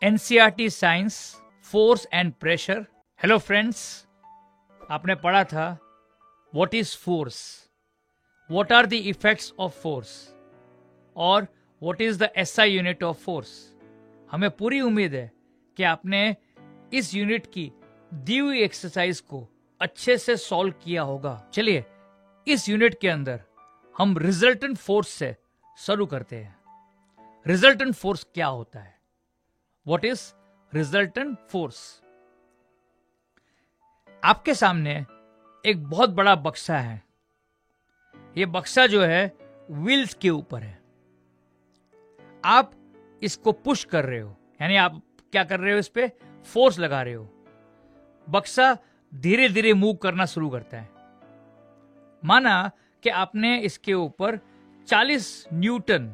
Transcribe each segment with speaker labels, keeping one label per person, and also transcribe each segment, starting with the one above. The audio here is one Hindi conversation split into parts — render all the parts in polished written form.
Speaker 1: NCERT science, force and pressure. Hello friends, आपने पढ़ा था what is force, what are the effects of force और what is the SI unit of force. हमें पूरी उम्मीद है कि आपने इस यूनिट की दी हुई एक्सरसाइज को अच्छे से सॉल्व किया होगा। चलिए इस यूनिट के अंदर हम रिजल्टेंट फोर्स से शुरू करते हैं। रिजल्टेंट फोर्स क्या होता है? What is resultant force? आपके सामने एक बहुत बड़ा बक्सा है। यह बक्सा जो है व्हील्स के ऊपर है। आप इसको पुश कर रहे हो, यानी आप क्या कर रहे हो? इस पे फोर्स लगा रहे हो। बक्सा धीरे धीरे मूव करना शुरू करता है। माना कि आपने इसके ऊपर 40 न्यूटन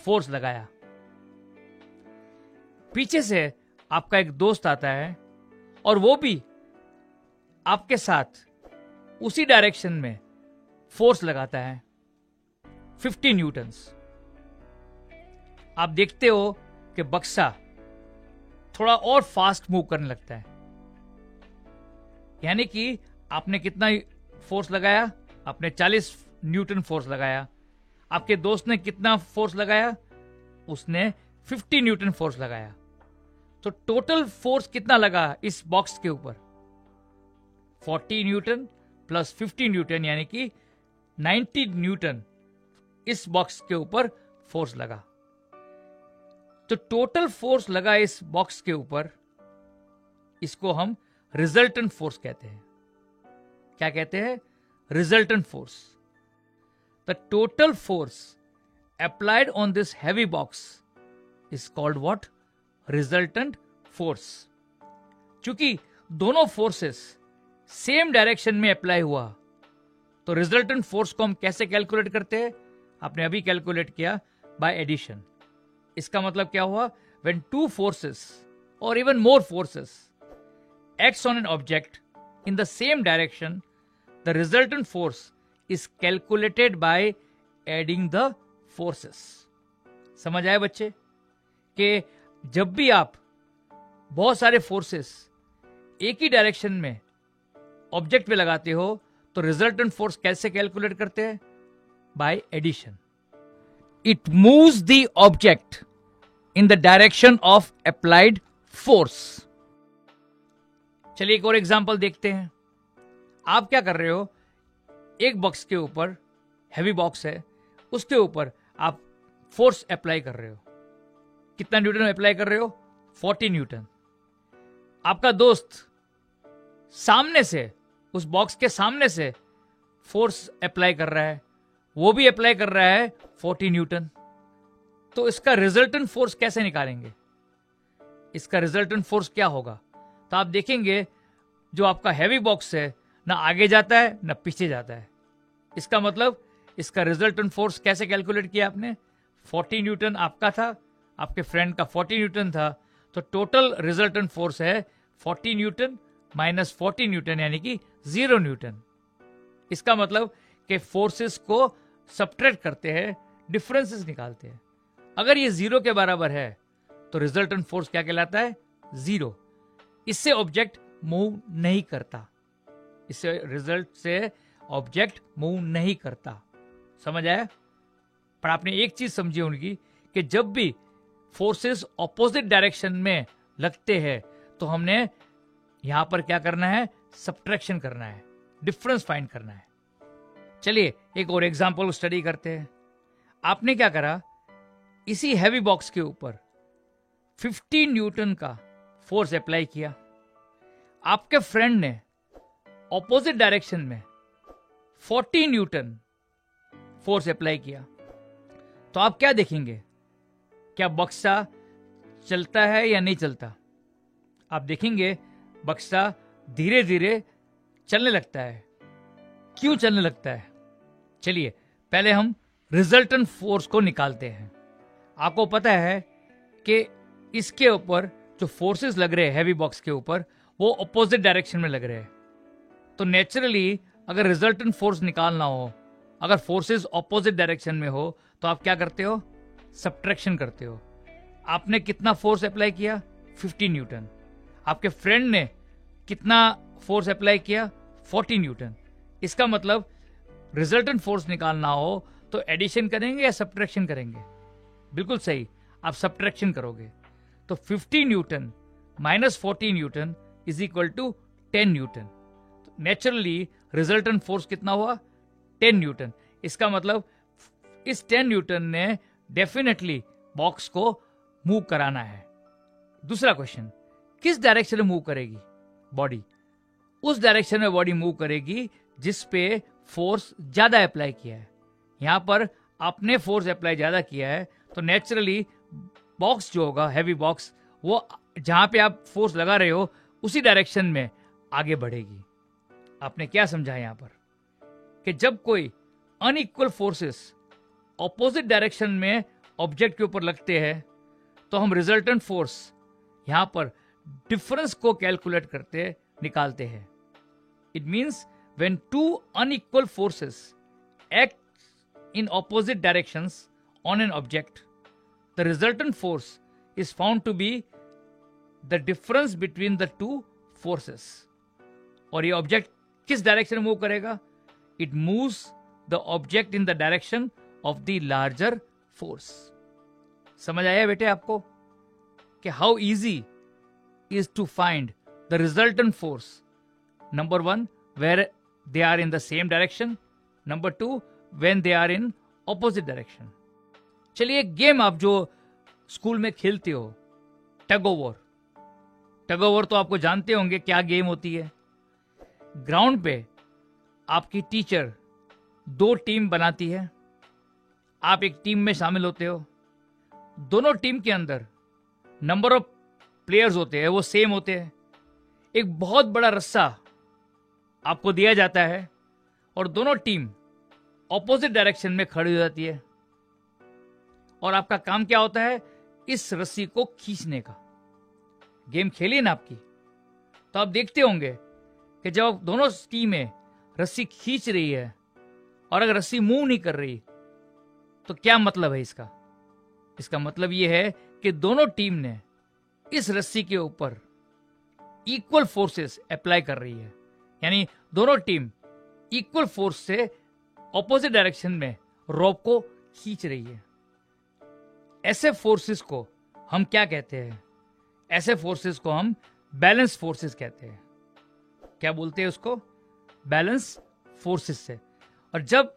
Speaker 1: फोर्स लगाया। पीछे से आपका एक दोस्त आता है और वो भी आपके साथ उसी डायरेक्शन में फोर्स लगाता है 50 न्यूटन्स। आप देखते हो कि बक्सा थोड़ा और फास्ट मूव करने लगता है। यानी कि आपने कितना फोर्स लगाया? आपने 40 न्यूटन फोर्स लगाया। आपके दोस्त ने कितना फोर्स लगाया? उसने 50 न्यूटन फोर्स लगाया। तो टोटल फोर्स कितना लगा इस बॉक्स के ऊपर? 40 न्यूटन प्लस 50 न्यूटन, यानी कि 90 न्यूटन इस बॉक्स के ऊपर फोर्स लगा। तो टोटल फोर्स लगा इस बॉक्स के ऊपर, इसको हम रिजल्टेंट फोर्स कहते हैं। क्या कहते हैं? Resultant force. The total force applied on this heavy box is called what? Resultant force। चूंकि दोनों फोर्सेस सेम डायरेक्शन में अप्लाई हुआ, तो रिजल्टेंट फोर्स को हम कैसे कैलकुलेट करते हैं? आपने अभी कैलकुलेट किया बाय एडिशन। इसका मतलब क्या हुआ? when two forces or even more forces acts on an object in the same direction, the resultant force is calculated by adding the forces. समझ आए बच्चे कि जब भी आप बहुत सारे फोर्सेस एक ही डायरेक्शन में ऑब्जेक्ट पे लगाते हो तो रिजल्टेंट फोर्स कैसे कैलकुलेट करते हैं? By addition. It moves the object in the direction of applied force. चलिए एक और एग्जांपल देखते हैं। आप क्या कर रहे हो? एक बॉक्स के ऊपर, हैवी बॉक्स है, उसके ऊपर आप फोर्स अप्लाई कर रहे हो। कितना न्यूटन अप्लाई कर रहे हो? 40 न्यूटन। आपका दोस्त सामने से, उस बॉक्स के सामने से फोर्स अप्लाई कर रहा है, वो भी अप्लाई कर रहा है 40 न्यूटन। तो इसका रिजल्टेंट फोर्स कैसे निकालेंगे? इसका रिजल्टेंट फोर्स क्या होगा? तो आप देखेंगे जो आपका हैवी बॉक्स है ना आगे जाता है ना पीछे जाता है। इसका मतलब इसका रिजल्टेंट फोर्स कैसे कैलकुलेट किया आपने? 40 न्यूटन आपका था, आपके फ्रेंड का 40 न्यूटन था, तो टोटल रिजल्टेंट फोर्स है 40 न्यूटन माइनस 40 न्यूटन, यानी कि 0 न्यूटन। इसका मतलब कि फोर्सेस को सब्ट्रैक्ट करते हैं, डिफरेंसेस निकालते हैं। अगर ये 0 के बराबर है तो रिजल्टेंट फोर्स क्या कहलाता है? 0। इससे ऑब्जेक्ट मूव नहीं करता। इससे रिजल्ट से ऑब्जेक्ट मूव नहीं करता। समझ आया? पर आपने एक चीज समझी उनकी कि जब भी फोर्सेस ऑपोजिट डायरेक्शन में लगते हैं तो हमने यहां पर क्या करना है? सब्ट्रैक्शन करना है, डिफरेंस फाइंड करना है। चलिए एक और एग्जांपल स्टडी करते हैं। आपने क्या करा? इसी हैवी बॉक्स के ऊपर 50 न्यूटन का फोर्स अप्लाई किया। आपके फ्रेंड ने ऑपोजिट डायरेक्शन में 40 न्यूटन फोर्स अप्लाई किया। तो आप क्या देखेंगे? क्या बक्सा चलता है या नहीं चलता? आप देखेंगे बक्सा धीरे धीरे चलने लगता है। क्यों चलने लगता है? चलिए पहले हम रिजल्टेंट फोर्स को निकालते हैं। आपको पता है कि इसके ऊपर जो फोर्सेस लग रहे हैं हैवी बॉक्स के ऊपर, वो ऑपोजिट डायरेक्शन में लग रहे हैं। तो नेचुरली अगर रिजल्टेंट फोर्स निकालना हो, अगर फोर्सेस ऑपोजिट डायरेक्शन में हो, तो आप क्या करते हो? सब्ट्रैक्शन करते हो। आपने कितना फोर्स अप्लाई किया? 50 न्यूटन। आपके फ्रेंड ने कितना फोर्स अप्लाई किया? 40 न्यूटन। इसका मतलब रिजल्टेंट फोर्स निकालना हो तो एडिशन करेंगे या सब्ट्रैक्शन करेंगे? बिल्कुल सही, आप सब्ट्रैक्शन करोगे। तो 50 newton minus 40 newton is equal to 10 newton. तो नेचुरली रिजल्टेंट फोर्स कितना हुआ? 10 न्यूटन। इसका मतलब इस 10 न्यूटन ने डेफिनेटली बॉक्स को मूव कराना है। दूसरा क्वेश्चन, किस डायरेक्शन में मूव करेगी बॉडी? उस डायरेक्शन में बॉडी मूव करेगी जिस पे फोर्स ज्यादा अप्लाई किया है। यहां पर आपने फोर्स अप्लाई ज्यादा किया है तो नेचुरली बॉक्स जो होगा, हैवी बॉक्स, वो जहां पे आप फोर्स लगा रहे हो उसी डायरेक्शन में आगे बढ़ेगी। आपने क्या समझा यहां पर कि जब कोई अनइक्वल फोर्सेस ऑपोजिट डायरेक्शन में ऑब्जेक्ट के ऊपर लगते हैं तो हम रिजल्टेंट फोर्स यहां पर डिफरेंस को कैलकुलेट करते निकालते हैं। It means when two unequal forces act in opposite directions on an object, the resultant force is found to be the difference between the two forces. और ये ऑब्जेक्ट किस डायरेक्शन में मूव करेगा? It moves the object in the direction of the larger force. समझ आया बेटे आपको कि how easy is to find the resultant force? Number one, where they are in the same direction. Number two, when they are in opposite direction. चलिए एक गेम आप जो स्कूल में खेलते हो, tug of war. Tug of war तो आपको जानते होंगे क्या गेम होती है। ग्राउंड पे आपकी टीचर 2 टीम बनाती है, आप एक टीम में शामिल होते हो। दोनों टीम के अंदर नंबर ऑफ प्लेयर्स होते हैं वो सेम होते हैं। एक बहुत बड़ा रस्सा आपको दिया जाता है और दोनों टीम ऑपोजिट डायरेक्शन में खड़ी हो जाती है और आपका काम क्या होता है? इस रस्सी को खींचने का। गेम खेली ना आपकी, तो आप देखते होंगे कि जब दोनों टीमें रस्सी खींच रही है और अगर रस्सी मूव नहीं कर रही तो क्या मतलब है इसका? इसका मतलब यह है कि दोनों टीम ने इस रस्सी के ऊपर इक्वल फोर्सेस अप्लाई कर रही है, यानी दोनों टीम इक्वल फोर्स से ऑपोजिट डायरेक्शन में रोप को खींच रही है। ऐसे फोर्सेस को हम क्या कहते हैं? ऐसे फोर्सेस को हम बैलेंस फोर्सेस कहते हैं। क्या बोलते हैं उसको? बैलेंस फोर्सेस से। और जब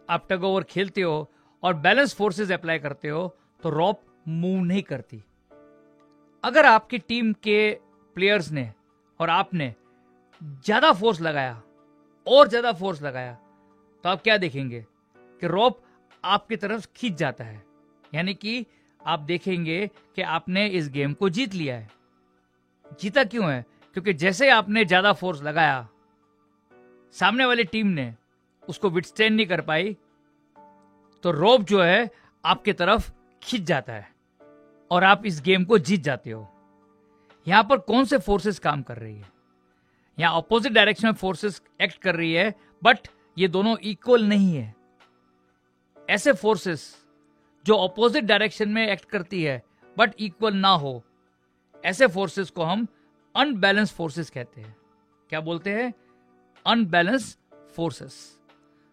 Speaker 1: आप टग ओवर खेलते हो और बैलेंस फोर्सेस अप्लाई करते हो तो रोप मूव नहीं करती। अगर आपकी टीम के प्लेयर्स ने और आपने ज्यादा फोर्स लगाया और ज्यादा फोर्स लगाया तो आप क्या देखेंगे कि रोप आपकी तरफ खींच जाता है, यानी कि आप देखेंगे कि आपने इस गेम को जीत लिया है। जीता क्यों है? क्योंकि जैसे आपने ज्यादा फोर्स लगाया, सामने वाली टीम ने उसको विथस्टैंड नहीं कर पाई, तो रोप जो है आपके तरफ खींच जाता है और आप इस गेम को जीत जाते हो। यहां पर कौन से फोर्सेस काम कर रही है? यहां ऑपोजिट डायरेक्शन में फोर्सेस एक्ट कर रही है, बट ये दोनों इक्वल नहीं है। ऐसे फोर्सेस जो ऑपोजिट डायरेक्शन में एक्ट करती है बट इक्वल ना हो, ऐसे फोर्सेस को हम अनबैलेंस फोर्सेस कहते हैं। क्या बोलते हैं? Unbalanced forces.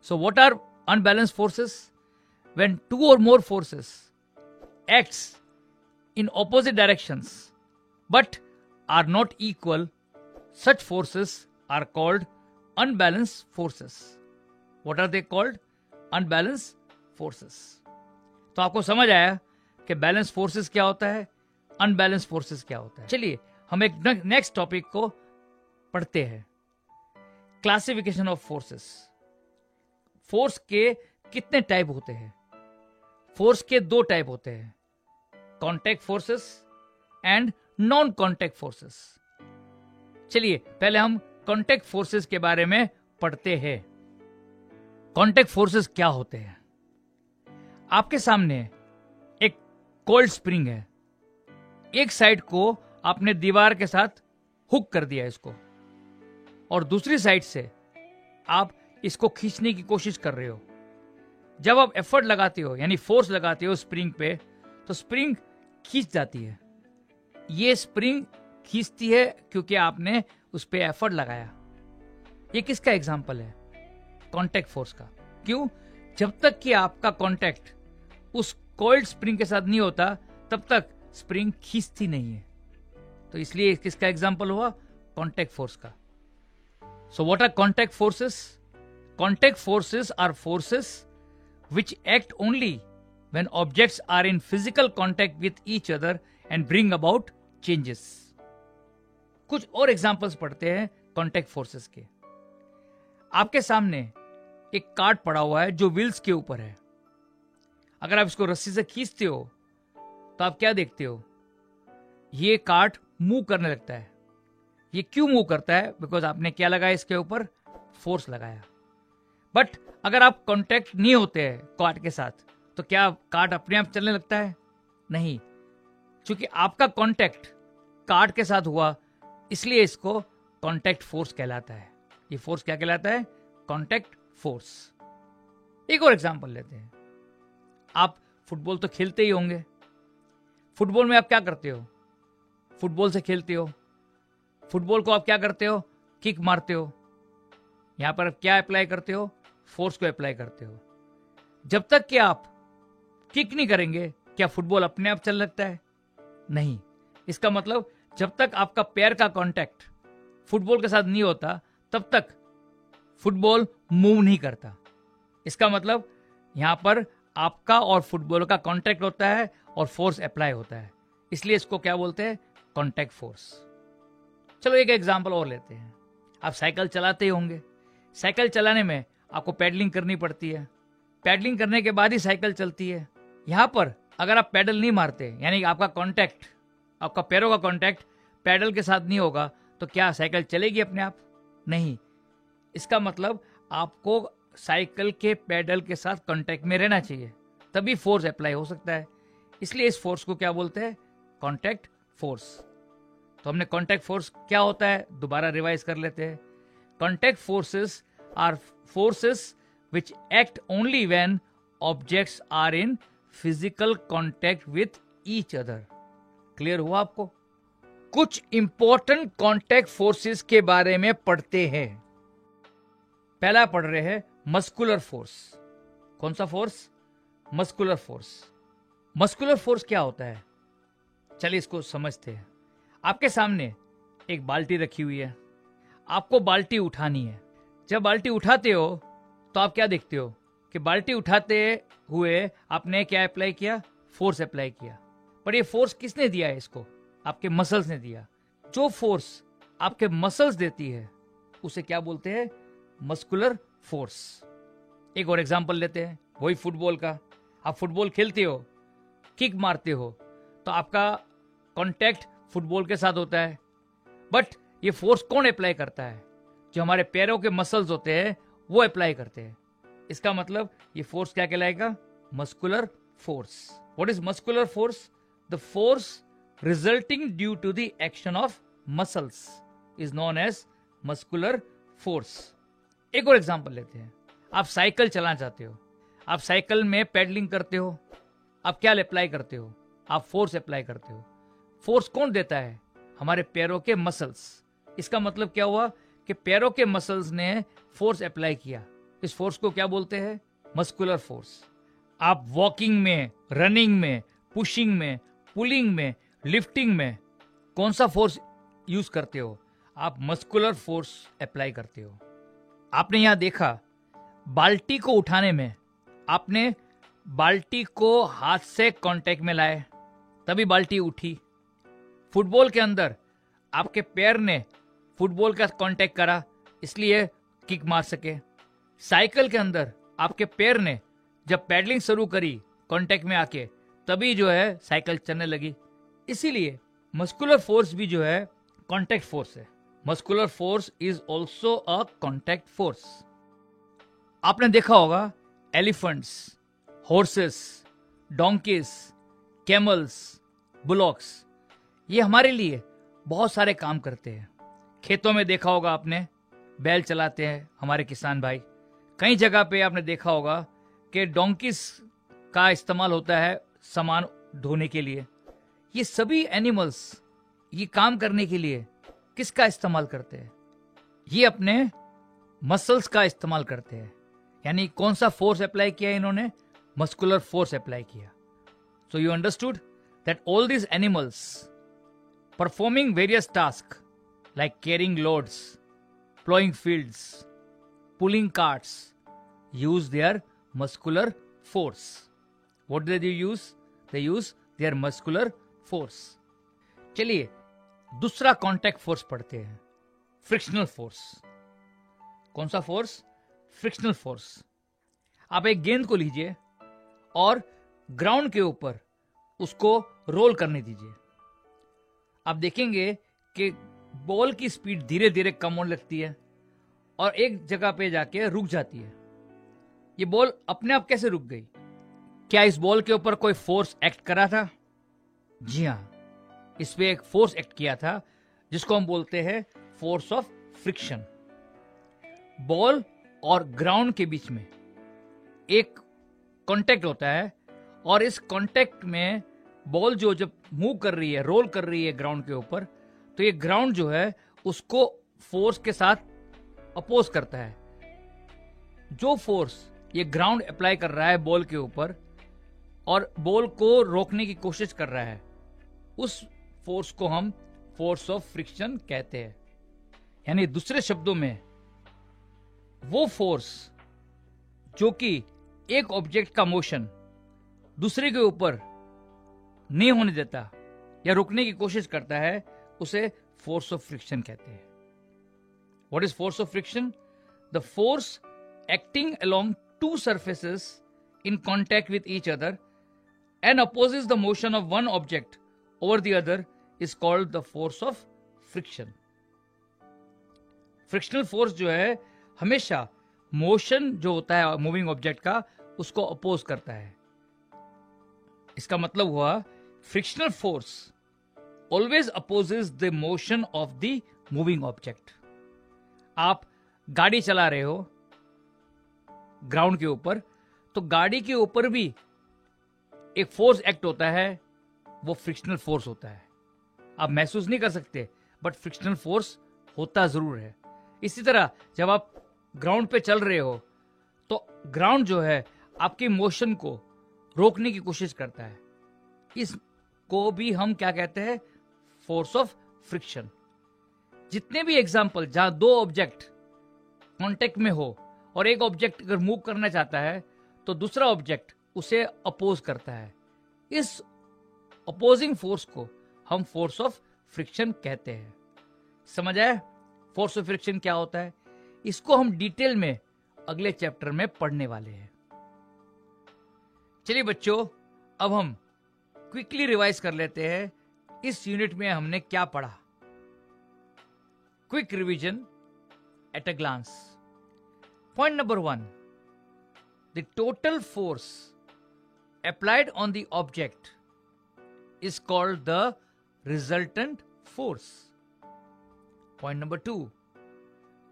Speaker 1: So what are unbalanced forces? When 2 or more forces acts in opposite directions but are not equal, such forces are called unbalanced forces. What are they called? Unbalanced forces. तो आपको समझ आया कि बैलेंस फोर्सेस क्या होता है, अनबैलेंस फोर्सेस क्या होता है। चलिए हम एक नेक्स्ट टॉपिक को पढ़ते हैं, क्लासिफिकेशन ऑफ फोर्सेस। फोर्स के कितने टाइप होते हैं? फोर्स के 2 टाइप होते हैं, contact forces and non contact forces. चलिए पहले हम कॉन्टैक्ट फोर्सेस के बारे में पढ़ते हैं। कॉन्टैक्ट फोर्सेस क्या होते हैं? आपके सामने एक कोल्ड स्प्रिंग है, एक साइड को आपने दीवार के साथ हुक कर दिया इसको, और दूसरी साइड से आप इसको खींचने की कोशिश कर रहे हो। जब आप एफर्ट लगाते हो यानी फोर्स लगाते हो स्प्रिंग पे, तो स्प्रिंग खींच जाती है। ये स्प्रिंग खींचती है क्योंकि आपने उस पर एफर्ट लगाया। ये किसका एग्जाम्पल है? कॉन्टैक्ट फोर्स का। क्यों? जब तक कि आपका कॉन्टैक्ट उस कॉइल्ड स्प्रिंग के साथ नहीं होता तब तक स्प्रिंग खींचती नहीं है। तो इसलिए किसका एग्जाम्पल हुआ? कॉन्टैक्ट फोर्स का। So what are contact forces? Contact forces are forces which act only when objects are in physical contact with each other and bring about changes. कुछ और एग्जांपल्स पढ़ते हैं कॉन्टैक्ट फोर्सेस के। आपके सामने एक कार्ड पड़ा हुआ है जो व्हील्स के ऊपर है। अगर आप इसको रस्सी से खींचते हो तो आप क्या देखते हो? ये कार्ड मूव करने लगता है। ये क्यों मूव करता है? बिकॉज आपने क्या लगाया इसके ऊपर? फोर्स लगाया। बट अगर आप कांटेक्ट नहीं होते हैं कार्ड के साथ तो क्या कार्ड अपने आप चलने लगता है? नहीं, क्योंकि आपका कांटेक्ट कार्ड के साथ हुआ, इसलिए इसको कांटेक्ट फोर्स कहलाता है। ये फोर्स क्या कहलाता है? Contact force. एक और एग्जांपल लेते हैं। आप फुटबॉल तो खेलते ही होंगे। फुटबॉल में आप क्या करते हो? फुटबॉल से खेलते हो। फुटबॉल को आप क्या करते हो? किक मारते हो। यहां पर आप क्या अप्लाई करते हो? फोर्स को अप्लाई करते हो। जब तक कि आप किक नहीं करेंगे क्या फुटबॉल अपने आप चल लगता है? नहीं। इसका मतलब जब तक आपका पैर का कांटेक्ट फुटबॉल के साथ नहीं होता तब तक फुटबॉल मूव नहीं करता। इसका मतलब यहां पर आपका और फुटबॉल का कांटेक्ट होता है और फोर्स अप्लाई होता है, इसलिए इसको क्या बोलते हैं? Contact force. चलो एक एग्जांपल और लेते हैं। आप साइकिल चलाते ही होंगे। साइकिल चलाने में आपको पैडलिंग करनी पड़ती है। पैडलिंग करने के बाद ही साइकिल चलती है। यहां पर अगर आप पैडल नहीं मारते, यानी आपका कांटेक्ट, आपका पैरों का कांटेक्ट पैडल के साथ नहीं होगा, तो क्या साइकिल चलेगी अपने आप? नहीं। इसका मतलब आपको साइकिल के पैडल के साथ कांटेक्ट में रहना चाहिए, तभी फोर्स अप्लाई हो सकता है। इसलिए इस फोर्स को क्या बोलते हैं? Contact force. तो हमने कांटेक्ट फोर्स क्या होता है दोबारा रिवाइज कर लेते हैं। Contact forces are forces which act only when objects are in physical contact with each other. Clear हुआ आपको? कुछ इंपॉर्टेंट कांटेक्ट फोर्सेस के बारे में पढ़ते हैं। पहला पढ़ रहे हैं मस्कुलर फोर्स। कौन सा force? Muscular force. Muscular force क्या होता है? चलिए इसको समझते हैं। आपके सामने एक बाल्टी रखी हुई है। आपको बाल्टी उठानी है। जब बाल्टी उठाते हो तो आप क्या देखते हो कि बाल्टी उठाते हुए आपने क्या अप्लाई किया? फोर्स अप्लाई किया। पर ये फोर्स किसने दिया है? इसको आपके मसल्स ने दिया। जो फोर्स आपके मसल्स देती है उसे क्या बोलते हैं? Muscular force. एक और एग्जांपल लेते हैं, वही फुटबॉल का। आप फुटबॉल खेलते हो, किक मारते हो, तो आपका कांटेक्ट फुटबॉल के साथ होता है। बट ये फोर्स कौन अप्लाई करता है? जो हमारे पैरों के मसल्स होते हैं वो अप्लाई करते हैं। इसका मतलब ये फोर्स क्या कहलाएगा? Muscular force. What is muscular force? The force resulting due to the action of muscles is known as muscular force. एक और एग्जांपल लेते हैं। आप साइकिल चलाना चाहते हो। आप साइकिल में पेडलिंग करते हो। आप क्या अप्लाई करते हो? आप फोर्स अप्लाई करते हो। फोर्स कौन देता है? हमारे पैरों के मसल्स। इसका मतलब क्या हुआ कि पैरों के मसल्स ने फोर्स अप्लाई किया। इस फोर्स को क्या बोलते हैं? Muscular force. आप वॉकिंग में, रनिंग में, पुशिंग में, पुलिंग में, लिफ्टिंग में कौन सा फोर्स यूज करते हो? आप मस्कुलर फोर्स अप्लाई करते हो। आपने यहां देखा बाल्टी को उठाने में आपने बाल्टी को हाथ से कांटेक्ट में लाए, तभी बाल्टी उठी। फुटबॉल के अंदर आपके पैर ने फुटबॉल का कांटेक्ट करा, इसलिए किक मार सके। साइकिल के अंदर आपके पैर ने जब पैडलिंग शुरू करी कांटेक्ट में आके, तभी जो है साइकिल चलने लगी। इसीलिए मस्कुलर फोर्स भी जो है कांटेक्ट फोर्स है। Muscular force is also a contact force. आपने देखा होगा elephants, horses, donkeys, camels, bullocks, ये हमारे लिए बहुत सारे काम करते हैं। खेतों में देखा होगा आपने बैल चलाते हैं हमारे किसान भाई। कई जगह पे आपने देखा होगा कि डोंकीज का इस्तेमाल होता है सामान ढोने के लिए। ये सभी एनिमल्स ये काम करने के लिए किसका इस्तेमाल करते हैं? ये अपने मसल्स का इस्तेमाल करते हैं। यानी कौन सा फोर्स अप्लाई किया इन्होंने? मस्कुलर फोर्स अप्लाई किया। So you understood that all these animals performing various task like carrying loads, ploughing fields, pulling carts use their muscular force. What do they use? They use their muscular force. चलिए दूसरा कॉन्टैक्ट फोर्स पढ़ते हैं, फ्रिक्शनल फोर्स। कौन सा फोर्स? Frictional force. आप एक गेंद को लीजिए और ग्राउंड के ऊपर उसको रोल करने दीजिए। आप देखेंगे कि बॉल की स्पीड धीरे धीरे कम होने लगती है और एक जगह पे जाके रुक जाती है। ये बॉल अपने आप कैसे रुक गई? क्या इस बॉल के ऊपर कोई फोर्स एक्ट करा था? जी हां, इस पे एक फोर्स एक्ट किया था जिसको हम बोलते हैं फोर्स ऑफ फ्रिक्शन। बॉल और ग्राउंड के बीच में एक कांटेक्ट होता है और इस कांटेक्ट में बॉल जो जब मूव कर रही है, रोल कर रही है ग्राउंड के ऊपर, तो ये ग्राउंड जो है उसको फोर्स के साथ अपोज करता है। जो फोर्स ये ग्राउंड अप्लाई कर रहा है बॉल के ऊपर और बॉल को रोकने की कोशिश कर रहा है, उस फोर्स को हम फोर्स ऑफ फ्रिक्शन कहते हैं। यानी दूसरे शब्दों में वो फोर्स जो कि एक ऑब्जेक्ट का मोशन दूसरे के ऊपर नहीं होने देता या रुकने की कोशिश करता है, उसे फोर्स ऑफ फ्रिक्शन कहते हैं। What is force of friction? The force acting along two surfaces in contact with each other and opposes the motion of one object over the other is called the force of friction. Frictional force जो है हमेशा मोशन जो होता है मूविंग ऑब्जेक्ट का उसको अपोज करता है। इसका मतलब हुआ frictional force always opposes the motion of the moving object. आप गाड़ी चला रहे हो ग्राउंड के ऊपर, तो गाड़ी के ऊपर भी एक फोर्स एक्ट होता है, वो फ्रिक्शनल फोर्स होता है। आप महसूस नहीं कर सकते बट फ्रिक्शनल फोर्स होता जरूर है। इसी तरह जब आप ग्राउंड पे चल रहे हो तो ग्राउंड जो है आपके मोशन को रोकने की कोशिश करता है। इसको भी हम क्या कहते हैं? Force of friction. जितने भी एग्जाम्पल जहां दो ऑब्जेक्ट कॉन्टेक्ट में हो और एक ऑब्जेक्ट अगर मूव करना चाहता है तो दूसरा ऑब्जेक्ट उसे अपोज करता है, इस अपोजिंग फोर्स को हम फोर्स ऑफ फ्रिक्शन कहते हैं। समझ आया फोर्स ऑफ फ्रिक्शन क्या होता है? इसको हम डिटेल में अगले चैप्टर में पढ़ने वाले हैं। चलिए बच्चों, अब हम क्विकली रिवाइज कर लेते हैं इस यूनिट में हमने क्या पढ़ा। Quick revision at a glance. Point number 1, the total force applied on the object is called the resultant force. Point number 2,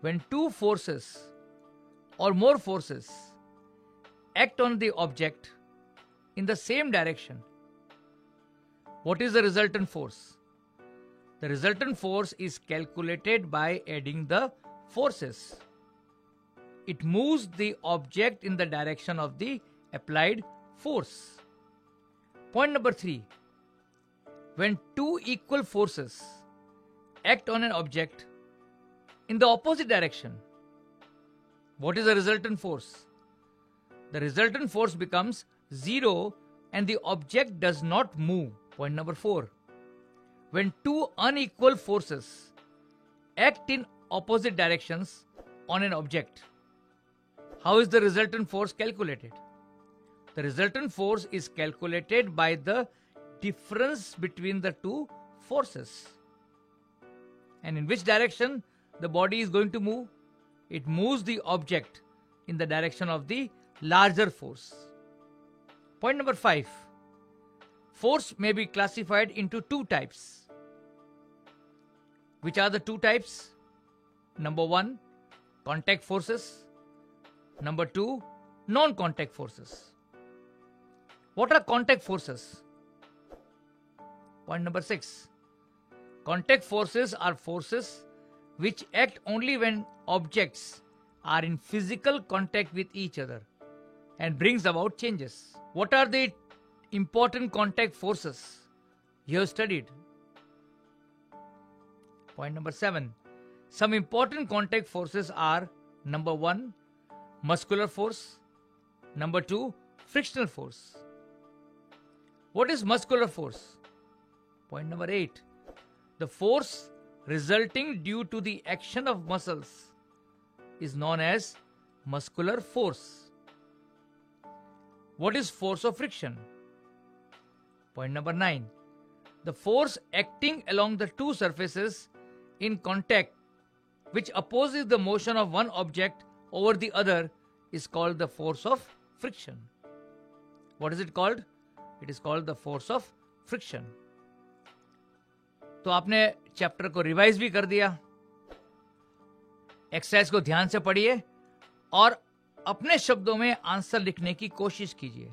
Speaker 1: when two forces or more forces act on the object in the same direction, what is the resultant force? The resultant force is calculated by adding the forces. It moves the object in the direction of the applied force. Point number 3, when two equal forces act on an object in the opposite direction, what is the resultant force? The resultant force becomes 0 and the object does not move. Point number 4, when two unequal forces act in opposite directions on an object, how is the resultant force calculated? The resultant force is calculated by the difference between the two forces. And in which direction the body is going to move? It moves the object in the direction of the larger force. Point number 5. Force may be classified into two types. Which are the two types? Number 1, contact forces. Number 2, non-contact forces. What are contact forces? Point number 6. Contact forces are forces which act only when objects are in physical contact with each other and brings about changes. What are the important contact forces you have studied? Point number 7. Some important contact forces are: number 1, muscular force; number 2, frictional force. What is muscular force? Point number 8. The force resulting due to the action of muscles is known as muscular force. What is force of friction? Point number 9. The force acting along the two surfaces in contact which opposes the motion of one object over the other is called the force of friction. What is it called? It is called the force of friction. तो आपने चैप्टर को रिवाइज भी कर दिया, एक्सरसाइज को ध्यान से पढ़िए और अपने शब्दों में आंसर लिखने की कोशिश कीजिए।